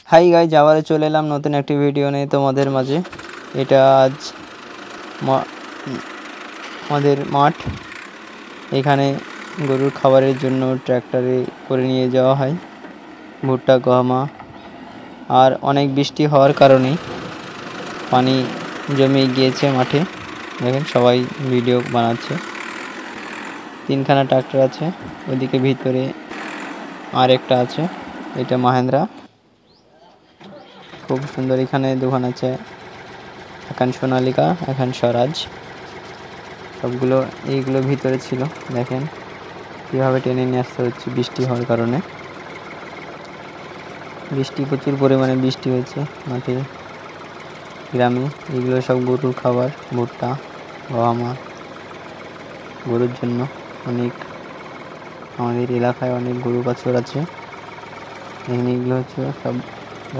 Hi guys, আবার চলে এলাম নতুন একটি ভিডিও নিয়ে তোমাদের মাঝে। এটা আজ আমাদের মাঠ। এখানে গরুর খাবারের জন্য ট্র্যাক্টরে করে নিয়ে যাওয়া হয় ভুট্টা, গহমা। আর অনেক বৃষ্টি হওয়ার কারণে পানি জমে গিয়েছে মাঠে। দেখেন সবাই ভিডিও বানাচ্ছে। 3খানা ট্র্যাক্টর আছে, ওইদিকে ভিতরে আর একটা আছে, এটা মাহেন্দ্রা। খুব সুন্দর। এখানে দোকান আছে, এখন সোনালিকা, এখন স্বরাজ, সবগুলো এইগুলো ভিতরে ছিল। দেখেন কীভাবে টেনে নিয়ে আসতে হচ্ছে বৃষ্টি হওয়ার কারণে। প্রচুর পরিমাণে বৃষ্টি হয়েছে মাঠে, গ্রামে। এগুলো সব গরুর খাবার, ভুট্টা, গহমা। গরুর জন্য আমাদের এলাকায় অনেক গরু বাছুর আছে। এখানে এগুলো হচ্ছে সব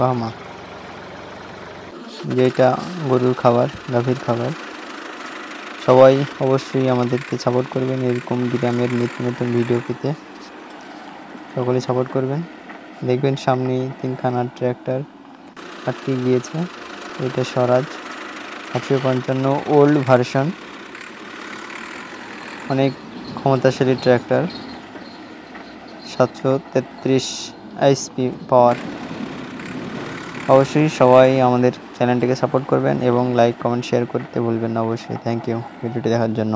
গহমা, যেটা গরুর খাবার, গাভীর খাবার। সবাই অবশ্যই আমাদেরকে সাপোর্ট করবেন, এরকম গ্রামের নিত্য নতুন ভিডিও পেতে সকলে সাপোর্ট করবেন। দেখবেন সামনে 3খানা ট্র্যাক্টর আটকে গিয়েছে। এটা স্বরাজ 855 ওল্ড ভার্সন, অনেক ক্ষমতাশালী ট্র্যাক্টর, 733 HP পাওয়ার। অবশ্যই সবাই আমাদের চ্যানেলটিকে সাপোর্ট করবেন এবং লাইক, কমেন্ট, শেয়ার করতে ভুলবেন না অবশ্যই। থ্যাংক ইউ ভিডিওটি দেখার জন্য।